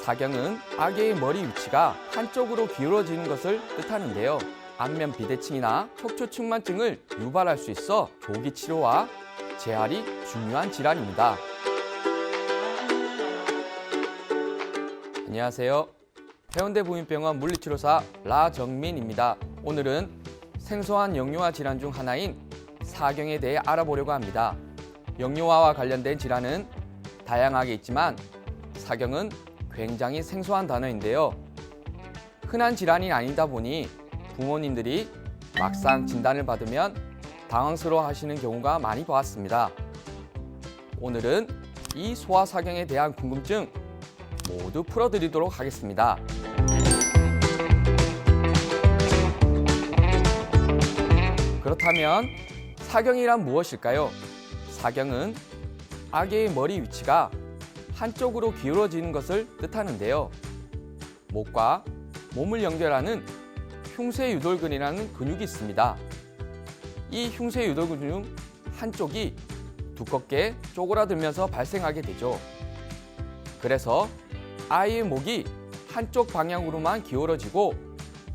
사경은 아기의 머리 위치가 한쪽으로 기울어지는 것을 뜻하는데요. 안면 비대칭이나 척추측만증을 유발할 수 있어 조기 치료와 재활이 중요한 질환입니다. 안녕하세요. 해운대 부민병원 물리치료사 라정민입니다. 오늘은 생소한 영유아 질환 중 하나인 사경에 대해 알아보려고 합니다. 영유아와 관련된 질환은 다양하게 있지만 사경은 굉장히 생소한 단어인데요. 흔한 질환이 아니다 보니 부모님들이 막상 진단을 받으면 당황스러워 하시는 경우가 많이 보았습니다. 오늘은 이 소아사경에 대한 궁금증 모두 풀어드리도록 하겠습니다. 그렇다면 사경이란 무엇일까요? 사경은 아기의 머리 위치가 한쪽으로 기울어지는 것을 뜻하는데요. 목과 몸을 연결하는 흉쇄유돌근이라는 근육이 있습니다. 이 흉쇄유돌근 중 한쪽이 두껍게 쪼그라들면서 발생하게 되죠. 그래서 아이의 목이 한쪽 방향으로만 기울어지고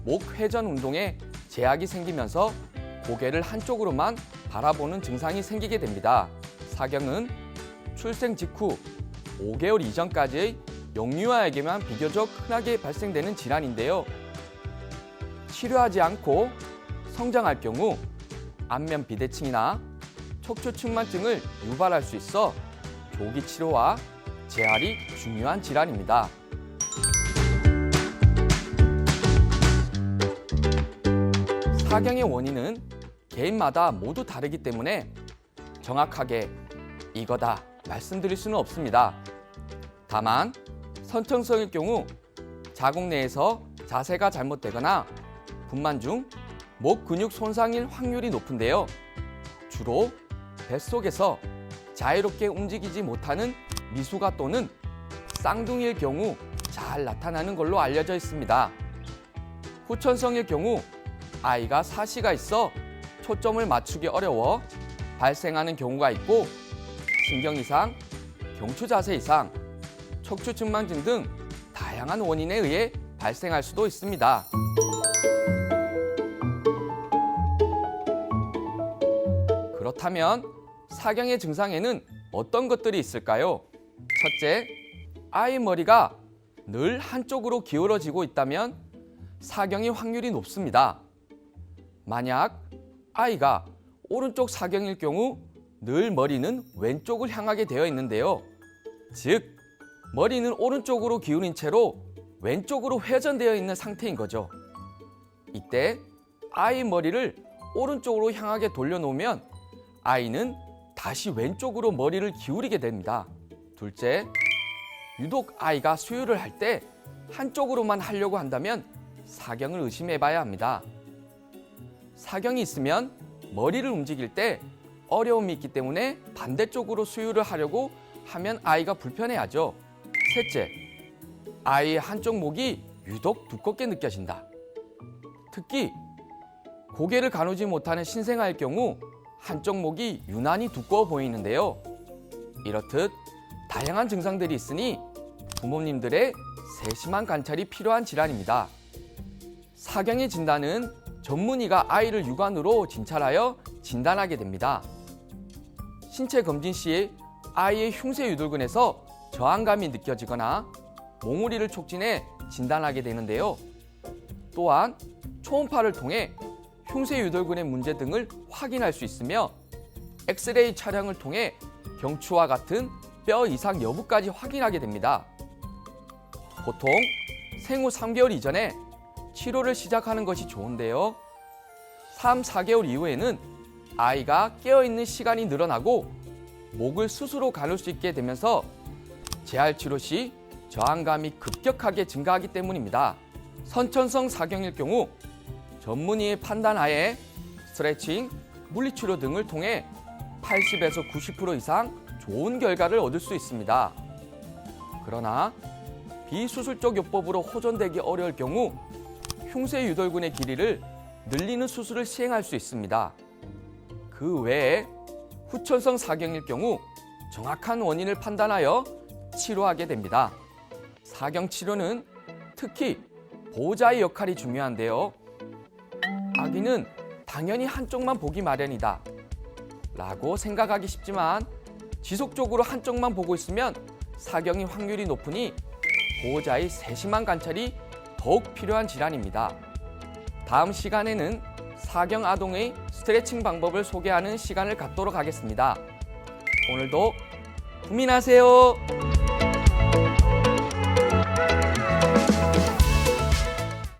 목 회전 운동에 제약이 생기면서 고개를 한쪽으로만 바라보는 증상이 생기게 됩니다. 사경은 출생 직후 5개월 이전까지의 영유아에게만 비교적 흔하게 발생되는 질환인데요. 치료하지 않고 성장할 경우 안면 비대칭이나 척추측만증을 유발할 수 있어 조기 치료와 재활이 중요한 질환입니다. 사경의 원인은 개인마다 모두 다르기 때문에 정확하게 이거다 말씀드릴 수는 없습니다. 다만 선천성일 경우 자궁 내에서 자세가 잘못되거나 분만 중 목 근육 손상일 확률이 높은데요. 주로 뱃속에서 자유롭게 움직이지 못하는 미숙아 또는 쌍둥이일 경우 잘 나타나는 걸로 알려져 있습니다. 후천성일 경우 아이가 사시가 있어 초점을 맞추기 어려워 발생하는 경우가 있고 신경 이상, 경추 자세 이상, 척추 측만증 등 다양한 원인에 의해 발생할 수도 있습니다. 그렇다면 사경의 증상에는 어떤 것들이 있을까요? 첫째, 아이 머리가 늘 한쪽으로 기울어지고 있다면 사경의 확률이 높습니다. 만약 아이가 오른쪽 사경일 경우 늘 머리는 왼쪽을 향하게 되어 있는데요. 즉, 머리는 오른쪽으로 기울인 채로 왼쪽으로 회전되어 있는 상태인 거죠. 이때 아이 머리를 오른쪽으로 향하게 돌려놓으면 아이는 다시 왼쪽으로 머리를 기울이게 됩니다. 둘째, 유독 아이가 수유를 할 때 한쪽으로만 하려고 한다면 사경을 의심해 봐야 합니다. 사경이 있으면 머리를 움직일 때 어려움이 있기 때문에 반대쪽으로 수유를 하려고 하면 아이가 불편해하죠. 셋째, 아이의 한쪽 목이 유독 두껍게 느껴진다. 특히 고개를 가누지 못하는 신생아일 경우 한쪽 목이 유난히 두꺼워 보이는데요. 이렇듯 다양한 증상들이 있으니 부모님들의 세심한 관찰이 필요한 질환입니다. 사경의 진단은 전문의가 아이를 육안으로 진찰하여 진단하게 됩니다. 신체 검진 시 아이의 흉쇄유돌근에서 저항감이 느껴지거나 몽우리를 촉진해 진단하게 되는데요. 또한 초음파를 통해 흉쇄유돌근의 문제 등을 확인할 수 있으며 엑스레이 촬영을 통해 경추와 같은 뼈 이상 여부까지 확인하게 됩니다. 보통 생후 3개월 이전에 치료를 시작하는 것이 좋은데요. 3, 4개월 이후에는 아이가 깨어있는 시간이 늘어나고 목을 스스로 가눌 수 있게 되면서 재활 치료 시 저항감이 급격하게 증가하기 때문입니다. 선천성 사경일 경우 전문의의 판단하에 스트레칭, 물리치료 등을 통해 80에서 90% 이상 좋은 결과를 얻을 수 있습니다. 그러나 비수술적 요법으로 호전되기 어려울 경우 흉쇄유돌근의 길이를 늘리는 수술을 시행할 수 있습니다. 그 외에 후천성 사경일 경우 정확한 원인을 판단하여 치료하게 됩니다. 사경 치료는 특히 보호자의 역할이 중요한데요. 아기는 당연히 한쪽만 보기 마련이다 라고 생각하기 쉽지만 지속적으로 한쪽만 보고 있으면 사경이 확률이 높으니 보호자의 세심한 관찰이 더욱 필요한 질환입니다. 다음 시간에는 사경 아동의 스트레칭 방법을 소개하는 시간을 갖도록 하겠습니다. 오늘도 고민하세요.